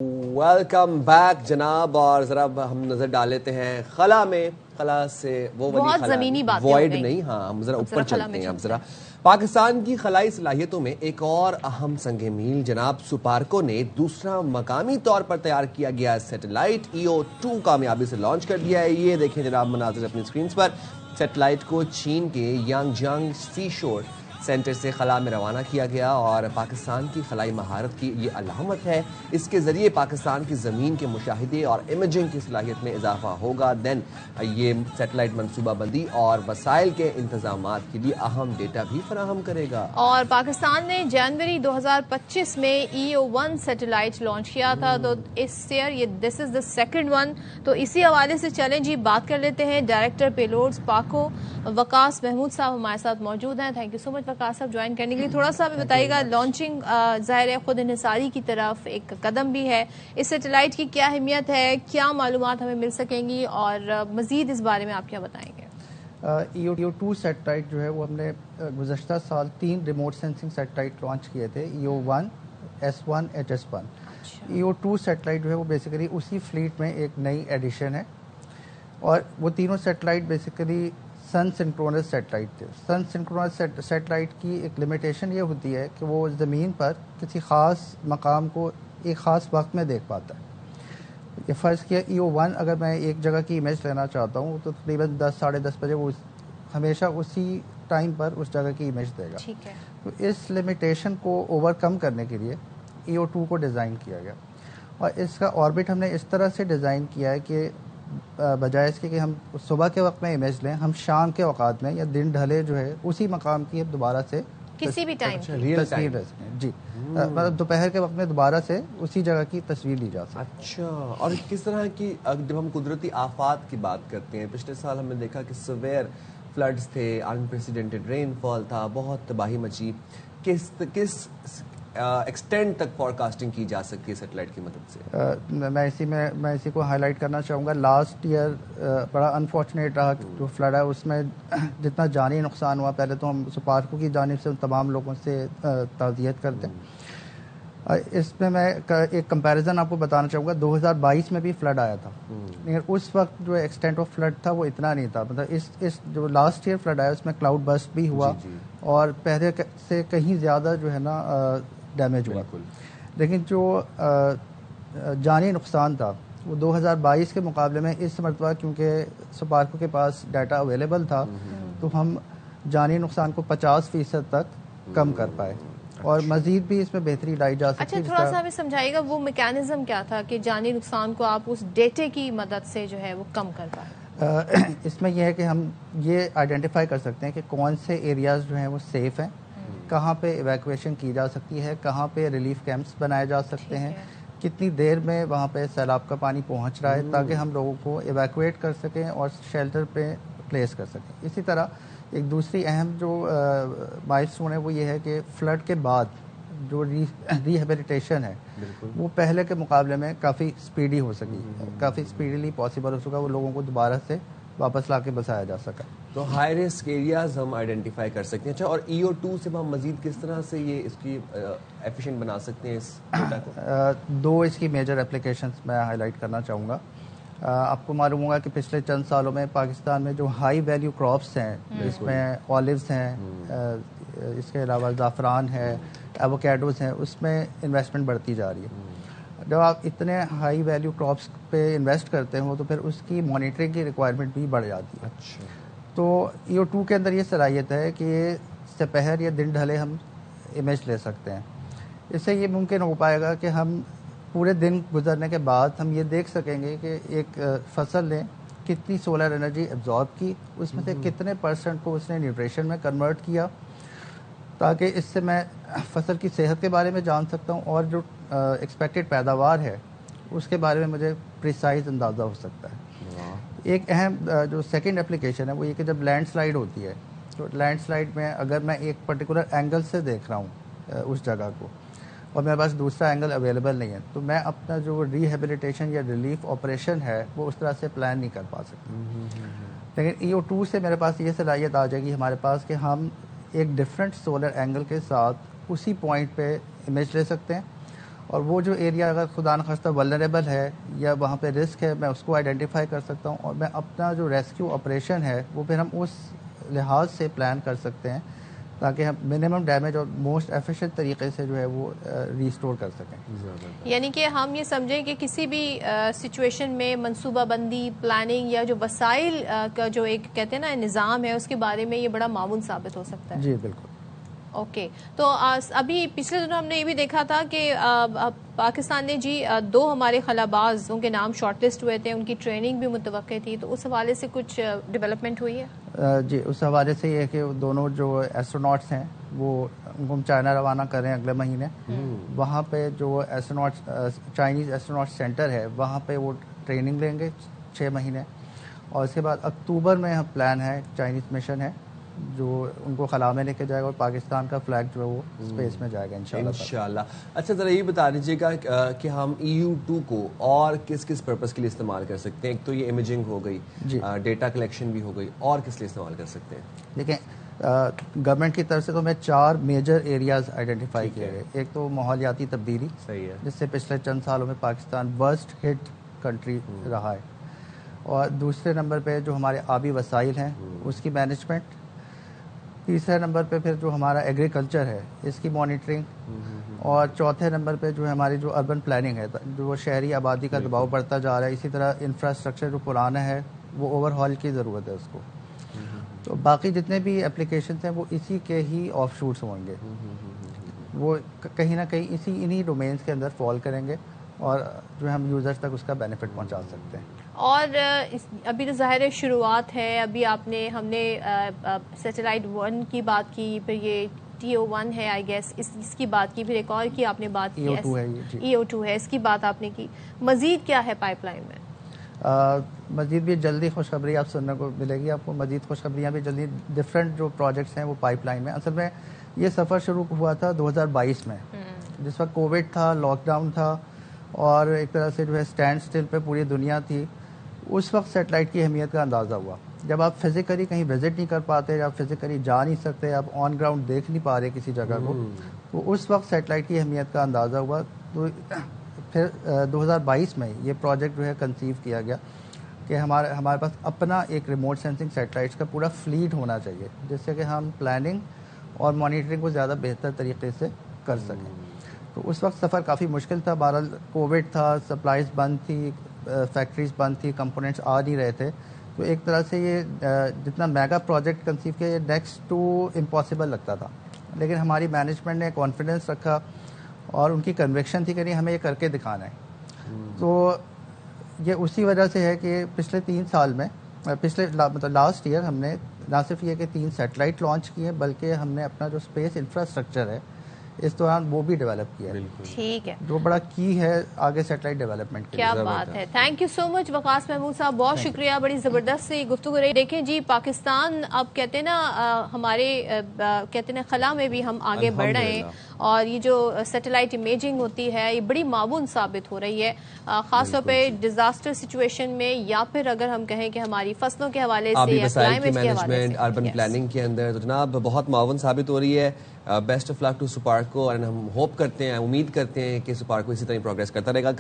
Welcome back जनाब। और जरा हम नजर डाल लेते हैं खला में। खला से वो वाली खला जमीनी बातें वॉइड नहीं, हाँ हम जरा ऊपर चलते हैं। अब जरा पाकिस्तान की खलाई सलाहियतों में एक और अहम संग मील जनाब सुपार्को ने दूसरा मकामी तौर पर तैयार किया गया सैटेलाइट EO2 कामयाबी से लॉन्च कर दिया है। ये देखें जनाब मनाजिर अपनी स्क्रीन पर। सैटेलाइट को चीन के यांगजांग सी शोर सेंटर से खला में रवाना किया गया और पाकिस्तान की खलाई महारत की ये अलामत है। इसके ज़रिए पाकिस्तान की ज़मीन के मुशाहिदे और इमेजिंग की सलाहियत में इजाफा होगा। देन ये सैटेलाइट मनसूबाबंदी और वसाइल के इंतजामात के लिए अहम डेटा भी फराहम करेगा। और पाकिस्तान ने जनवरी 2025 में EO1 सैटेलाइट लॉन्च किया था, तो इस ईयर ये this is the second one. तो इसी हवाले से चलें जी बात कर लेते हैं। डायरेक्टर पेलोड्स पाको वकास महमूद साहब हमारे साथ मौजूद हैं। Thank you so much Waqas साहब ज्वाइन करने के लिए। थोड़ा सा हमें बताइएगा, लॉन्चिंग ज़ाहिर है खुद इन्हिसारी की तरफ एक कदम भी है। इस सैटेलाइट की क्या अहमियत है, क्या मालूमात हमें मिल सकेंगी और मजीद इस बारे में आप क्या बताएंगे? EO2 सैटेलाइट जो है वो हमने गुज़श्ता साल 3 रिमोट सेंसिंग सैटेलाइट लॉन्च किए थे, EO1, S1, HS1। EO2 satellite जो है वो बेसिकली उसी फ्लीट में एक नई एडिशन है और वो तीनों सैटेलाइट बेसिकली सन सिंक्रोनस सैटेलाइट थे। सन सिंक्रोनस सैटेलाइट की एक लिमिटेशन ये होती है कि वो ज़मीन पर किसी ख़ास मकाम को एक ख़ास वक्त में देख पाता है। ये फ़र्ज़ किया EO1 अगर मैं एक जगह की इमेज लेना चाहता हूँ तो तकरीबन 10 साढ़े 10 बजे वो हमेशा उसी टाइम पर उस जगह की इमेज देगा। ठीक है। तो इस लिमिटेशन को ओवरकम करने के लिए EO2 को डिज़ाइन किया गया और इसका ऑर्बिट हमने इस तरह से डिज़ाइन किया है कि बजाय इसके कि हम सुबह के वक्त में इमेज लें, हम शाम के औकात में या दिन ढले जो है उसी मकाम की दोबारा से किसी भी टाइम तस्वीर ले सकें। जी, मतलब दोपहर के वक्त में दोबारा से उसी जगह की तस्वीर ली जा सके। अच्छा, और किस तरह की जब हम कुदरती आफात की बात करते हैं, पिछले साल हमने देखा कि सवेयर फ्लड्स थे, अनप्रेसिडेंटेड रेनफॉल था, बहुत तबाही मची। किस एक्सटेंड तक फॉरकास्टिंग की जा सकती है सैटेलाइट की मदद से? मैं इसी को हाईलाइट करना चाहूँगा। लास्ट ईयर बड़ा अनफॉर्चुनेट रहा जो फ्लड है, उसमें जितना जानी नुकसान हुआ, पहले तो हम सुपार्को की जानिब से उन तमाम लोगों से ताज़ियत करते हैं। इसमें मैं एक कंपैरिजन आपको बताना चाहूँगा। 2022 में भी फ्लड आया था, लेकिन उस वक्त जो एक्सटेंट ऑफ फ्लड था वो इतना नहीं था। मतलब इस जो लास्ट ईयर फ्लड आया उसमें क्लाउड बस्ट भी हुआ और पहले से कहीं ज़्यादा जो है ना डैमेज हुआ। लेकिन जो जानी नुकसान था वो 2022 के मुकाबले में इस मरतबा क्योंकि सुपार्को के पास डाटा अवेलेबल था तो हम जानी नुकसान को 50% तक कम कर पाए और मजीद भी इसमें बेहतरी लाई जा सकती है। अच्छा, थोड़ा सा हमें समझाइएगा वो मैकेनिज्म क्या था कि जानी नुकसान को आप उस डेटे की मदद से जो है वो कम कर पाए? इसमें यह है कि हम ये आइडेंटिफाई कर सकते हैं कि कौन से एरियाज जो हैं वो सेफ़ हैं, कहाँ पे इवैक्यूएशन की जा सकती है, कहाँ पे रिलीफ कैंप्स बनाए जा सकते हैं, कितनी देर में वहाँ पे सैलाब का पानी पहुँच रहा है ताकि हम लोगों को इवैक्यूएट कर सकें और शेल्टर पे प्लेस कर सकें। इसी तरह एक दूसरी अहम जो माइलस्टोन है वो ये है कि फ्लड के बाद जो रिहेबिलिटेशन है वो पहले के मुकाबले में काफ़ी स्पीडी हो सकी, काफ़ी स्पीडीली पॉसिबल हो सका, वो लोगों को दोबारा से वापस लाके बसाया जा सका। तो हाई रिस्क एरियाज हम आइडेंटिफाई कर सकते हैं। अच्छा, और EO2 से हम मजीद किस तरह से ये इसकी एफिशिएंट बना सकते हैं इस डेटा को? 2 इसकी मेजर एप्लीकेशंस मैं हाईलाइट करना चाहूँगा। आपको मालूम होगा कि पिछले चंद सालों में पाकिस्तान में जो हाई वैल्यू क्रॉप्स हैं, इसमें ऑलिव्स हैं, इसके अलावा ज़ाफ़रान है, एवोकेडोज़ हैं, उसमें इन्वेस्टमेंट बढ़ती जा रही है। जब आप इतने हाई वैल्यू क्रॉप्स पे इन्वेस्ट करते हो तो फिर उसकी मॉनिटरिंग की रिक्वायरमेंट भी बढ़ जाती है। अच्छा, तो EO2 के अंदर ये सलाहियत है कि दोपहर या दिन ढले हम इमेज ले सकते हैं। इससे ये मुमकिन हो पाएगा कि हम पूरे दिन गुजरने के बाद हम ये देख सकेंगे कि एक फसल ने कितनी सोलर एनर्जी एब्जॉर्ब की, उसमें से कितने % को उसने न्यूट्रिशन में कन्वर्ट किया, ताकि इससे मैं फसल की सेहत के बारे में जान सकता हूँ और जो एक्सपेक्टेड पैदावार है उसके बारे में मुझे प्रिसाइज अंदाज़ा हो सकता है। एक अहम जो सेकंड एप्लीकेशन है वो ये कि जब लैंडस्लाइड होती है तो लैंडस्लाइड में अगर मैं एक पर्टिकुलर एंगल से देख रहा हूँ उस जगह को और मेरे पास दूसरा एंगल अवेलेबल नहीं है तो मैं अपना जो रिहेबिलिटेशन या रिलीफ ऑपरेशन है वो उस तरह से प्लान नहीं कर पा सकता। लेकिन EO2 से मेरे पास ये सलाहियत आ जाएगी हमारे पास कि हम एक डिफरेंट सोलर एंगल के साथ उसी पॉइंट पे इमेज ले सकते हैं اور وہ جو ایریا اگر خدا نخواستہ ولنریبل ہے یا وہاں پہ رسک ہے میں اس کو آئیڈینٹیفائی کر سکتا ہوں اور میں اپنا جو ریسکیو آپریشن ہے وہ پھر ہم اس لحاظ سے پلان کر سکتے ہیں تاکہ ہم منیمم ڈیمیج اور موسٹ ایفیشینٹ طریقے سے جو ہے وہ ریسٹور کر سکیں. یعنی کہ ہم یہ سمجھیں کہ کسی بھی سچویشن میں منصوبہ بندی پلاننگ یا جو وسائل کا جو ایک کہتے ہیں نا نظام ہے اس کے بارے میں یہ بڑا معاون ثابت ہو سکتا ہے. جی بالکل. اوکے تو ابھی پچھلے دنوں ہم نے یہ بھی دیکھا تھا کہ پاکستان نے جی 2 ہمارے خلاباز ان کے نام شارٹ لسٹ ہوئے تھے, ان کی ٹریننگ بھی متوقع تھی, تو اس حوالے سے کچھ ڈیولپمنٹ ہوئی ہے؟ جی اس حوالے سے یہ ہے کہ دونوں جو ایسٹروناٹس ہیں وہ ان کو ہم چائنا روانہ کر رہے ہیں اگلے مہینے. وہاں پہ جو ایسٹروناٹس چائنیز ایسٹروناٹ سینٹر ہے وہاں پہ وہ ٹریننگ لیں گے 6 مہینے, اور اس کے بعد اکتوبر میں ہم پلان ہے چائنیز مشن ہے جو ان کو خلا میں لے کے جائے گا اور پاکستان کا فلیگ جو ہے وہ اسپیس میں جائے گا انشاءاللہ. اچھا ذرا یہ بتا دیجیے گا کہ ہم EU2 کو اور کس کس پرپز کے لیے استعمال کر سکتے ہیں؟ ایک تو یہ امیجنگ ہو گئی, ڈیٹا کلیکشن بھی ہو گئی, اور کس لیے استعمال کر سکتے ہیں؟ دیکھیں گورنمنٹ کی طرف سے تو میں 4 میجر ایریاز آئیڈینٹیفائی کیے گئے. ایک تو ماحولیاتی تبدیلی, صحیح ہے, جس سے پچھلے چند سالوں میں پاکستان ورسٹ ہٹ کنٹری رہا ہے, اور دوسرے نمبر پہ جو ہمارے آبی وسائل ہیں اس کی مینجمنٹ, تیسرے نمبر پہ پھر جو ہمارا ایگریکلچر ہے اس کی مانیٹرنگ, اور چوتھے نمبر پہ جو ہے ہماری جو اربن پلاننگ ہے جو شہری آبادی کا دباؤ بڑھتا جا رہا ہے. اسی طرح انفراسٹرکچر جو پرانا ہے وہ اوور ہال کی ضرورت ہے اس کو. تو باقی جتنے بھی اپلیکیشنس ہیں وہ اسی کے ہی آف شوٹس ہوں گے, وہ کہیں نہ کہیں انہی ڈومینس کے اندر فال کریں گے اور جو ہم یوزرز تک اس کا بینیفٹ پہنچا سکتے ہیں. اور ابھی تو ظاہر شروعات ہے, ابھی ہم نے سیٹلائٹ 1 کی بات کی, پھر یہ TO1 ہے آئی گیس اس کی بات کی, پھر ایک اور کی آپ نے بات کی EO2 ہے, اس کی بات آپ نے کی. مزید کیا ہے پائپ لائن میں؟ مزید بھی جلدی خوشخبری آپ سننے کو ملے گی آپ کو, مزید خوشخبریاں بھی جلدی. ڈفرینٹ جو پروجیکٹس ہیں وہ پائپ لائن میں. اصل میں یہ سفر شروع ہوا تھا 2022 میں, جس وقت کووڈ تھا, لاک ڈاؤن تھا, اور ایک طرح سے جو ہے اسٹینڈ اسٹل پہ پوری دنیا تھی. اس وقت سیٹلائٹ کی اہمیت کا اندازہ ہوا. جب آپ فزیکلی کہیں وزٹ نہیں کر پاتے, آپ فزیکلی جا نہیں سکتے, آپ آن گراؤنڈ دیکھ نہیں پا رہے کسی جگہ کو, تو اس وقت سیٹلائٹ کی اہمیت کا اندازہ ہوا. تو پھر 2022 میں یہ پروجیکٹ جو ہے کنسیو کیا گیا کہ ہمارے پاس اپنا ایک ریموٹ سینسنگ سیٹلائٹس کا پورا فلیٹ ہونا چاہیے, جس سے کہ ہم پلاننگ اور مانیٹرنگ کو زیادہ بہتر طریقے سے کر سکیں. تو اس وقت سفر کافی مشکل تھا, بہرحال کووڈ تھا, سپلائز بند تھی, فیکٹریز بند تھی, کمپوننٹس آ نہیں رہے تھے. تو ایک طرح سے یہ جتنا میگا پروجیکٹ کنسیو کیا یہ نیکسٹ ٹو امپاسبل لگتا تھا, لیکن ہماری مینجمنٹ نے کانفیڈنس رکھا اور ان کی کنوکشن تھی کہ نہیں ہمیں یہ کر کے دکھانا ہے. تو یہ اسی وجہ سے ہے کہ پچھلے 3 سال میں مطلب لاسٹ ایئر ہم نے نہ صرف یہ کہ 3 سیٹلائٹ لانچ کیے, بلکہ ہم نے اپنا جو اسپیس انفراسٹرکچر ہے اس دوران وہ بھی ڈیولپ کیا ہے. ٹھیک ہے, جو بڑا کی ہے آگے سیٹلائٹ ڈیولپمنٹ کی. کیا بات ہے. تھینک یو سو مچ وقاص محمود صاحب, بہت شکریہ, بڑی زبردست سی گفتگو رہی. دیکھیں جی پاکستان اب کہتے ہیں نا ہمارے کہتے ہیں خلا میں بھی ہم آگے بڑھ رہے ہیں, اور یہ جو سیٹلائٹ امیجنگ ہوتی ہے یہ بڑی معاون ثابت ہو رہی ہے, خاص طور پہ ڈیزاسٹر سچویشن میں, یا پھر اگر ہم کہیں کہ ہماری فصلوں کے حوالے سے یا کلائمیٹ کے حوالے سے, اربن پلاننگ کے اندر. تو جناب بہت معاون ثابت ہو رہی ہے. Best of luck to SUPARCO, اور ہم ہوپ کرتے ہیں, امید کرتے ہیں کہ سپارکو اسی طرح پروگریس کرتا رہے گا.